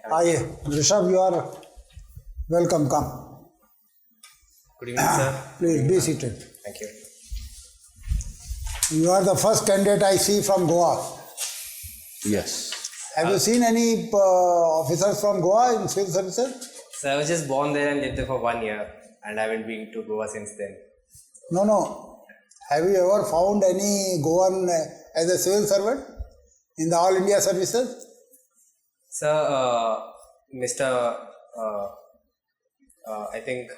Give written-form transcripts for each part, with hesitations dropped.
Hi, Rishabh, you are welcome. Come. Good evening, sir. Please be seated. Thank you. You are the first candidate I see from Goa. Yes. Have you seen any officers from Goa in civil services? So I was just born there and lived there for 1 year, and I haven't been to Goa since then. No. Have you ever found any Goan as a civil servant in the All India services? Sir, Mr. I think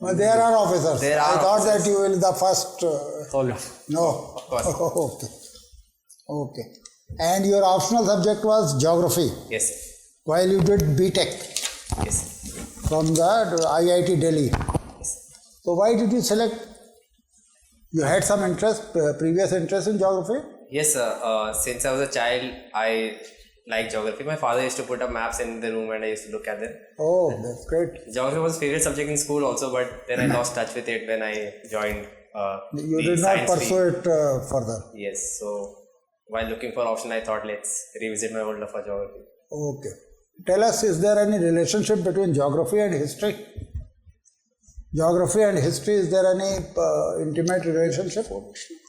There are officers. There are I thought officers. that you will be the first. No. Of course. Okay. And your optional subject was geography, yes, sir. while you did BTech Yes, from the IIT Delhi. yes. So why did you select? You had some interest, previous interest in geography? Yes, sir. Since I was a child, I like geography. My father used to put up maps in the room, and I used to look at them. Oh, that's great. Geography was favorite subject in school also, but then I lost touch with it when I joined. You the did not science pursue field. it further. Yes. So while looking for option, I thought let's revisit my old love for geography. Okay. Tell us, is there any relationship between geography and history? Geography and history, is there any intimate relationship?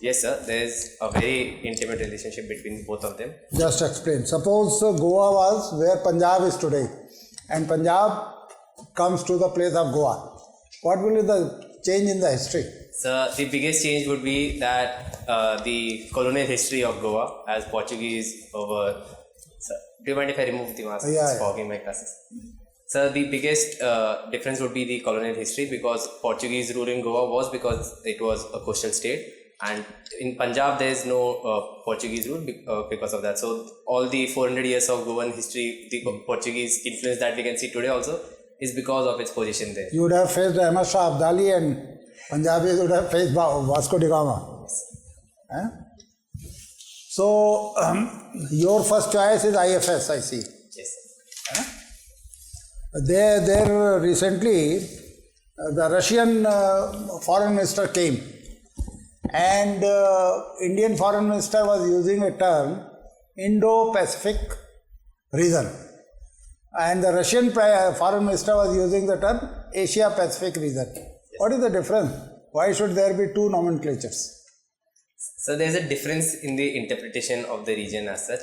Yes, sir. There's a very intimate relationship between both of them. Just explain. Suppose Goa was where Punjab is today, and Punjab comes to the place of Goa. What will be the change in the history? So the biggest change would be that the colonial history of Goa as Portuguese over. Sir, do you mind if I remove the mask? Yeah, It's fogging my glasses. So the biggest difference would be the colonial history, because Portuguese rule in Goa was because it was a coastal state, and in Punjab there is no Portuguese rule because of that. So all the 400 years of Goan history, the Portuguese influence that we can see today also is because of its position there. You would have faced Ahmad Shah Abdali, and Punjabis would have faced Vasco da Gama. Eh? So, your first choice is IFS, I see. Yes, sir. There recently, the Russian foreign minister came, and Indian foreign minister was using a term, Indo-Pacific region, and the Russian foreign minister was using the term Asia-Pacific region. What is the difference? Why should there be two nomenclatures? So there's a difference in the interpretation of the region as such.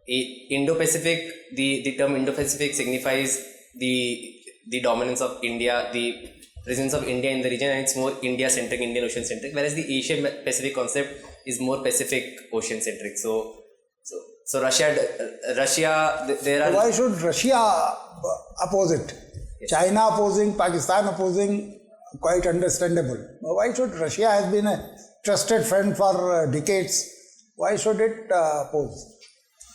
Indo-Pacific, the term Indo-Pacific signifies the dominance of India, the presence of India in the region, and it's more India-centric, Indian Ocean-centric, whereas the Asian-Pacific concept is more Pacific Ocean-centric. So Russia, there are... Why should Russia oppose it? Yes. China opposing, Pakistan opposing, quite understandable. Why should Russia has been a trusted friend for decades? Why should it oppose?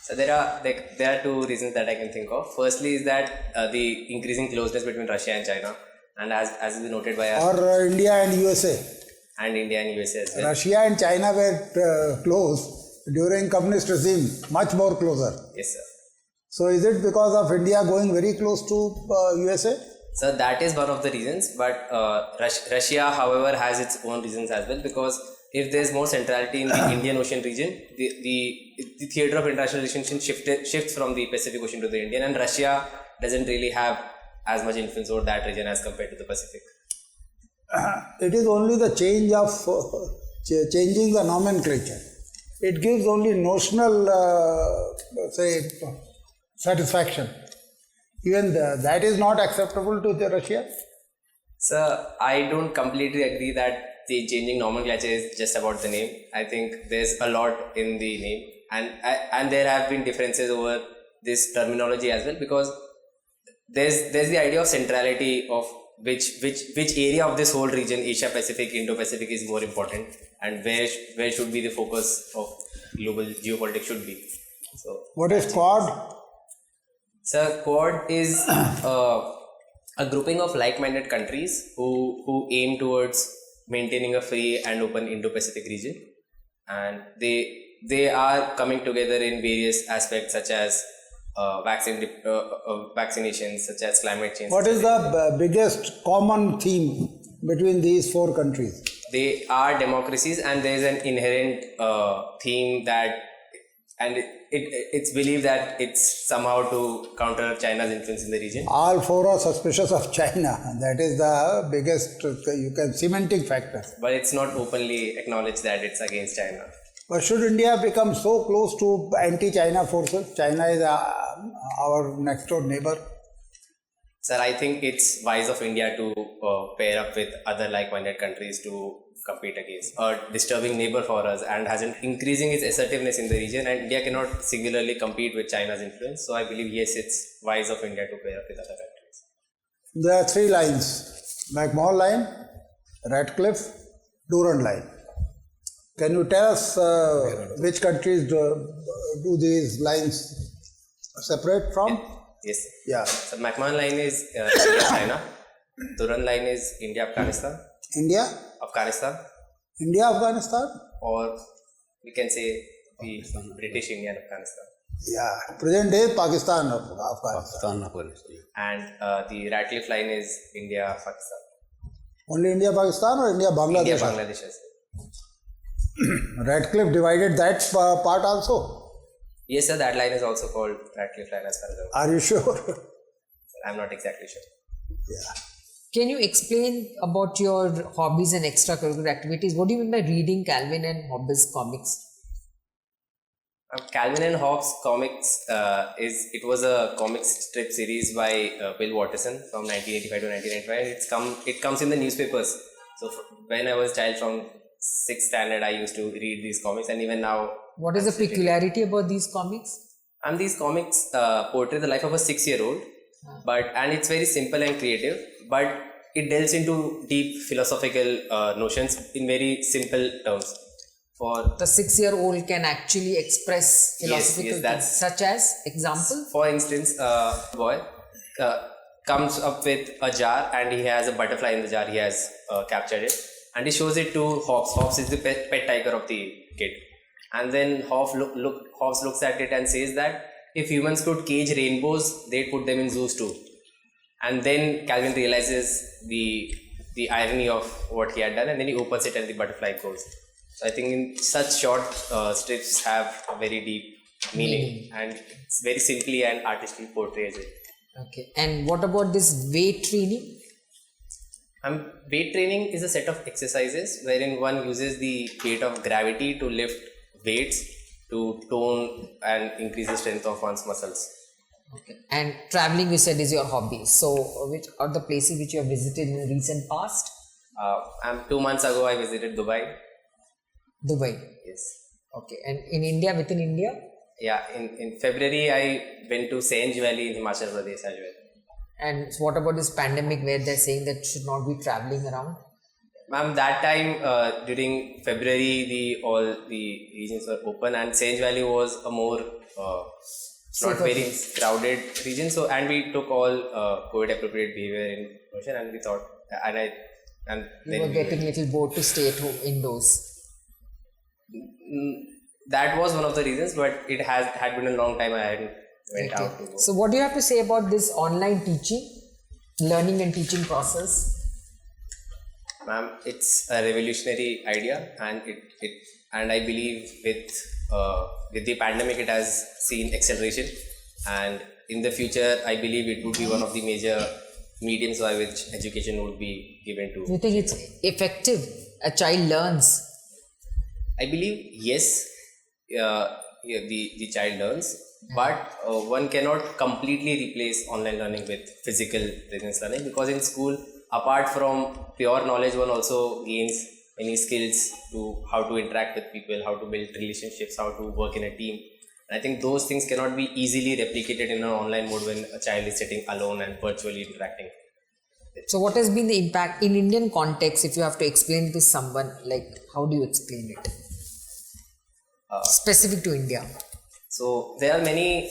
So there are two reasons that I can think of. Firstly is that the increasing closeness between Russia and China, and as has been noted by us, Or India and USA. and India and USA as well. Russia and China were close during communist regime, much more closer. Yes, sir. So is it because of India going very close to USA? So that is one of the reasons, but Russia, however, has its own reasons as well, because if there is more centrality in the Indian Ocean region, the theatre of international relations shifts from the Pacific Ocean to the Indian, and Russia doesn't really have as much influence over that region as compared to the Pacific. It is only the change of changing the nomenclature. It gives only notional, satisfaction. Even that is not acceptable to the Russia. So I don't completely agree that the changing nomenclature is just about the name. I think there's a lot in the name, and there have been differences over this terminology as well, because there's the idea of centrality of which area of this whole region, Asia Pacific, Indo Pacific, is more important, and where should be the focus of global geopolitics should be. So What is Quad? so Quad is a grouping of like-minded countries who aim towards maintaining a free and open Indo-Pacific region, and they are coming together in various aspects such as vaccinations, such as climate change. What is the biggest common theme between these four countries? They are democracies, and there is an inherent theme that, and it's believed that it's somehow to counter China's influence in the region. All four are suspicious of China. That is the biggest, cementing factor. But it's not openly acknowledged that it's against China. But should India become so close to anti-China forces? China is our next door neighbor. Sir, I think it's wise of India to pair up with other like-minded countries to compete against a disturbing neighbor for us and has an increasing its assertiveness in the region, and India cannot singularly compete with China's influence. So I believe, yes, it's wise of India to pair up with other countries. There are three lines: McMahon line, Ratcliffe, Durand line. Can you tell us which countries do these lines separate from? Yes. Yeah. So McMahon line is India-China. Durand line is India-Afghanistan. India, Afghanistan. India, Afghanistan. Or we can say the British India and Afghanistan. Yeah. Present day Pakistan, Afghanistan. Afghanistan. And the Ratcliffe line is India-Pakistan. Only India, Pakistan, or India, Bangladesh? India-Bangladesh as well. Ratcliffe divided that part also. Yes, sir, that line is also called Ratcliffe line as far as Are you sure? I'm not exactly sure. Yeah. Can you explain about your hobbies and extracurricular activities? What do you mean by reading Calvin and Hobbes comics? Calvin and Hobbes comics it was a comic strip series by Bill Watterson from 1985 to 1995. It comes in the newspapers. So when I was a child from 6th standard, I used to read these comics, and even now. What is the peculiarity about these comics? And these comics portray the life of a 6-year-old, and it's very simple and creative, but it delves into deep philosophical notions in very simple terms. For The 6-year-old can actually express philosophical yes, that's- things, such as example. For instance, a boy comes up with a jar and he has a butterfly in the jar. He has captured it and he shows it to Hobbes. Hobbes is the pet tiger of the kid. And then Hobbes looks at it and says that if humans could cage rainbows, they'd put them in zoos too. And then Calvin realizes the irony of what he had done, and then he opens it and the butterfly goes. So I think in such short strips have a very deep meaning, and it's very simply and artistically portrays it. Okay. And what about this weight training? Weight training is a set of exercises wherein one uses the weight of gravity to lift weights to tone and increase the strength of one's muscles. Okay. And traveling, you said, is your hobby. So, which are the places which you have visited in the recent past? 2 months ago, I visited Dubai. Dubai. Yes. Okay. And in India, within India? Yeah, in February, I went to Sanj Valley in Himachal Pradesh as well. And what about this pandemic where they're saying that should not be traveling around? Ma'am, that time during February, all the regions were open, and Sanj Valley was a more not Safer very place. crowded region. So, and we took all COVID appropriate behavior in motion, and we thought, and You were getting a little bored to stay at home indoors. That was one of the reasons, but it had been a long time I hadn't went out to go. So, what do you have to say about this online teaching, learning and teaching process? Ma'am, it's a revolutionary idea, and and I believe with the pandemic it has seen acceleration, and in the future I believe it would be one of the major mediums by which education would be given to. Do you think it's effective? A child learns. I believe yes, the child learns, but one cannot completely replace online learning with physical presence learning, because in school, apart from pure knowledge, one also gains many skills to how to interact with people, how to build relationships, how to work in a team. And I think those things cannot be easily replicated in an online mode when a child is sitting alone and virtually interacting. So, what has been the impact in Indian context? If you have to explain it to someone, like how do you explain it? Specific to India. So there are many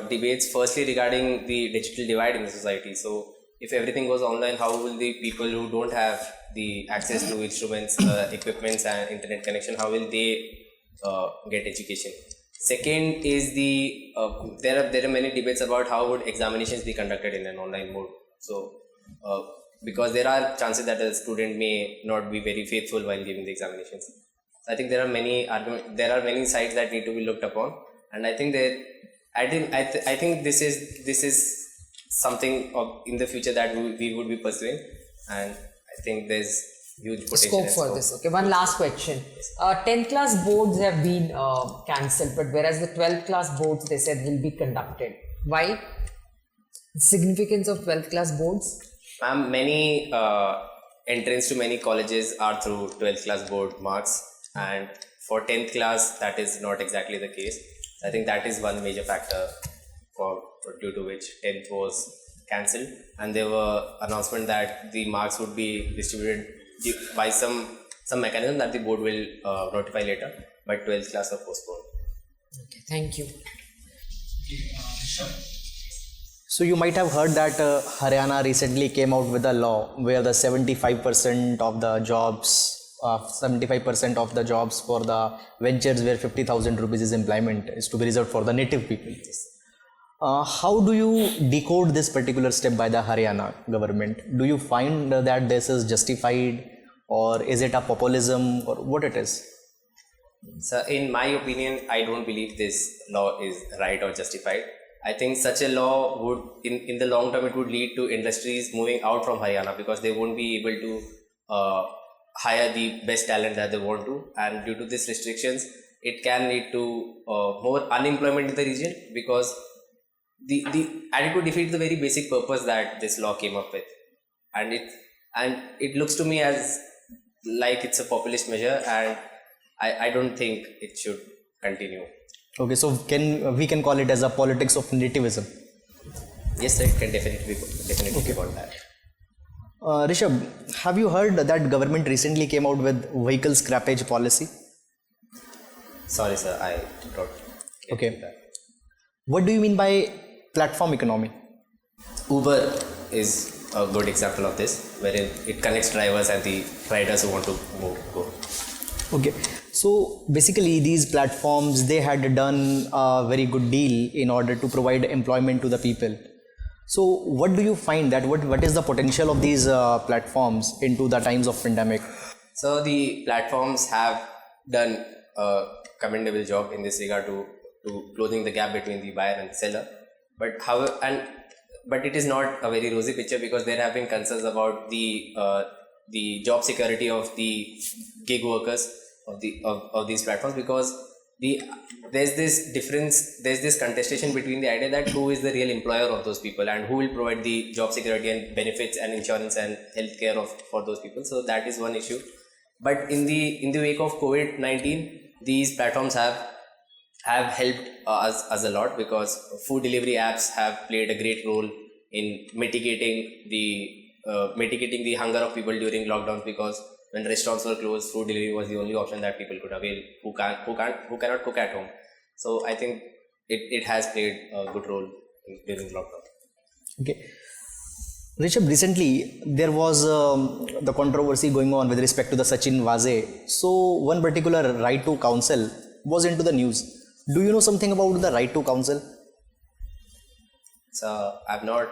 debates, firstly regarding the digital divide in the society. So if everything goes online, how will the people who don't have the access to instruments, equipments and internet connection, how will they get education? Second is there are many debates about how would examinations be conducted in an online mode. So because there are chances that a student may not be very faithful while giving the examinations. So I think there are many sides that need to be looked upon, and I think that I think this is something in the future that we would be pursuing, and I think there's huge potential. Scope for this. Okay, one last question. 10th class boards have been cancelled, but whereas the 12th class boards they said will be conducted. Why? Significance of 12th class boards? Many entrance to many colleges are through 12th class board marks, and for 10th class that is not exactly the case. I think that is one major factor due to which 10th was cancelled, and there were announcement that the marks would be distributed by some mechanism that the board will notify later, but 12th class was postponed. Okay, thank you. So you might have heard that Haryana recently came out with a law where the 75% of the jobs, 75% of the jobs for the ventures where 50,000 rupees is employment is to be reserved for the native people. How do you decode this particular step by the Haryana government? Do you find that this is justified, or is it a populism, or what it is? So in my opinion, I don't believe this law is right or justified. I think such a law would, in the long term, it would lead to industries moving out from Haryana because they won't be able to hire the best talent that they want to, and due to these restrictions, it can lead to more unemployment in the region because and it would defeat the very basic purpose that this law came up with, and it looks to me as like it's a populist measure, and I don't think it should continue. Okay, so we can call it as a politics of nativism. Yes, sir, it can definitely be called that. Rishabh, have you heard that government recently came out with vehicle scrappage policy? Sorry, sir, I don't. Okay. What do you mean by platform economy? Uber is a good example of this, wherein it connects drivers and the riders who want to go. Okay, so basically these platforms, they had done a very good deal in order to provide employment to the people. So what do you find that what is the potential of these platforms into the times of pandemic? So the platforms have done a commendable job in this regard to closing the gap between the buyer and the seller. But it is not a very rosy picture because there have been concerns about the job security of the gig workers of these platforms, because there's this contestation between the idea that who is the real employer of those people and who will provide the job security and benefits and insurance and healthcare for those people. So that is one issue. But in the wake of COVID-19, these platforms have helped us a lot, because food delivery apps have played a great role in mitigating the hunger of people during lockdowns, because when restaurants were closed, food delivery was the only option that people could avail who cannot cook at home. So I think it has played a good role during lockdown. Okay. Rishabh, recently there was the controversy going on with respect to the Sachin Vaze. So one particular right to counsel was into the news. Do you know something about the right to counsel? So I'm not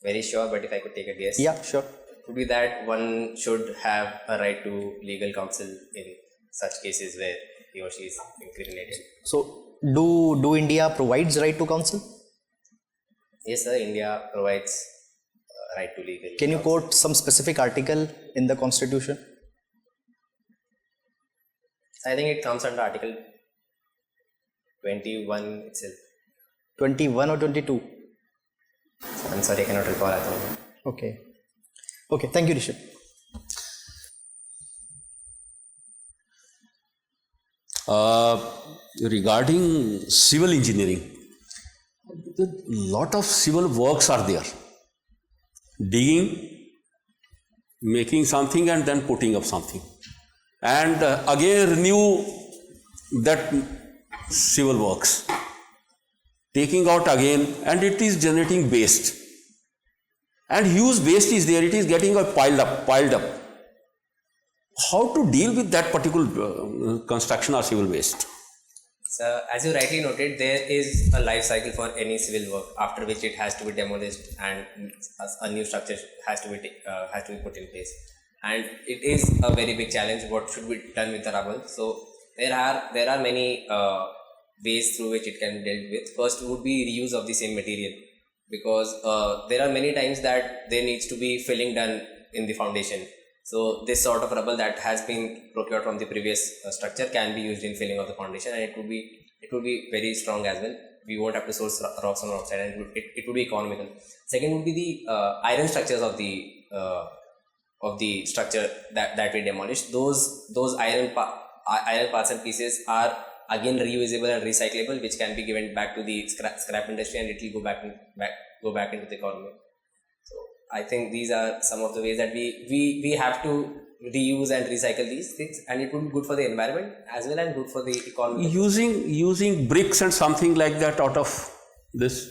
very sure, but if I could take a guess. Yeah, sure. Would be that one should have a right to legal counsel in such cases where he or she is incriminated. So do India provides right to counsel? Yes, sir. India provides right to legal. Can you quote some specific article in the Constitution? I think it comes under Article 21 itself. 21 or 22? I'm sorry, I cannot recall at the moment. Okay. Okay, thank you, Rishabh. Regarding civil engineering, a lot of civil works are there. Digging, making something and then putting up something. And again renew that civil works. Taking out again, and it is generating waste. And huge waste is there, it is getting piled up. How to deal with that particular construction or civil waste? So, as you rightly noted, there is a life cycle for any civil work, after which it has to be demolished and a new structure has to be put in place. And it is a very big challenge what should be done with the rubble. So there are many ways through which it can be dealt with. First would be reuse of the same material, because there are many times that there needs to be filling done in the foundation. So this sort of rubble that has been procured from the previous structure can be used in filling of the foundation, and it would be very strong as well. We won't have to source rocks from outside, and it would be economical. Second would be the iron structures of the structure that we demolished. Those iron parts and pieces are again reusable and recyclable, which can be given back to the scrap industry, and it will go back into the economy. So I think these are some of the ways that we have to reuse and recycle these things, and it would be good for the environment as well and good for the economy. Using bricks and something like that out of this.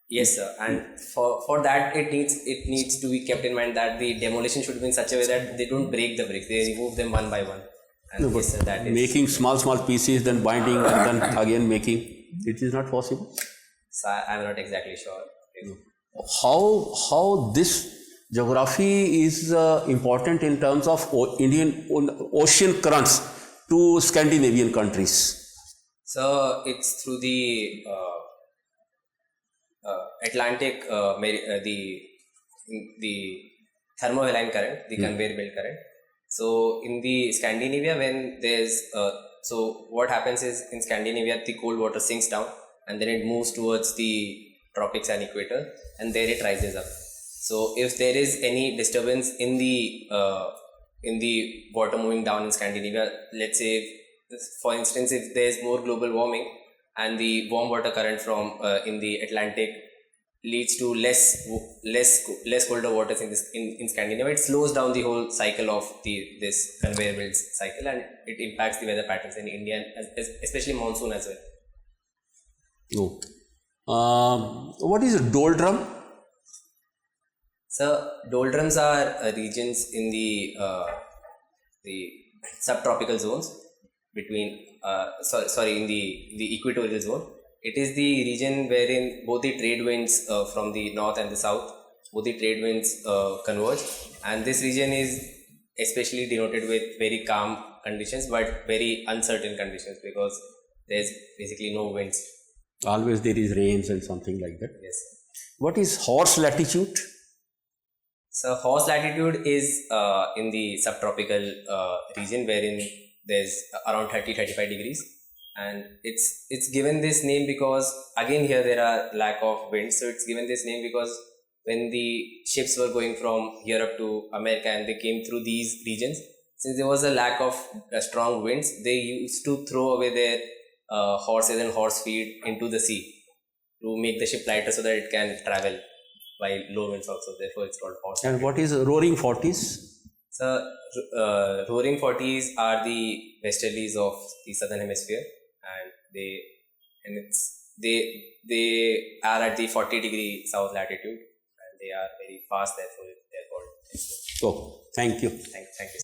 Yes, sir. And for that, it needs to be kept in mind that the demolition should be in such a way that they don't break the bricks; they remove them one by one. And No, yes, sir, that is. making small pieces, then binding, and then again making, it is not possible. So I'm not exactly sure. How this geography is important in terms of Indian ocean currents to Scandinavian countries? So it's through the Atlantic, the thermohaline current, the conveyor belt current. So in the Scandinavia, when there's so what happens is in Scandinavia the cold water sinks down and then it moves towards the tropics and equator, and there it rises up. So if there is any disturbance in the water moving down in Scandinavia, let's say for instance if there is more global warming and the warm water current from in the Atlantic leads to less colder waters in Scandinavia, it slows down the whole cycle of this conveyor belt cycle, and it impacts the weather patterns in India, especially monsoon as well. Oh. What is a doldrum? So doldrums are regions in the subtropical zones between in the equatorial zone. It is the region wherein both the trade winds from the north and the south, both the trade winds converge, and this region is especially denoted with very calm conditions but very uncertain conditions because there's basically no winds. Always there is rains and something like that. Yes. What is horse latitude? So horse latitude is in the subtropical region wherein there's around 30-35 degrees, and it's given this name because again here there are lack of wind, so it's given this name because when the ships were going from Europe to America and they came through these regions, since there was a lack of strong winds, they used to throw away their horses and horse feed into the sea to make the ship lighter so that it can travel by low winds also. Therefore, it's called horse. And what is roaring 40s? So, roaring 40s are the westerlies of the southern hemisphere, and they are at the 40-degree south latitude, and they are very fast. Therefore, they're called. Oh, thank you. Thank you.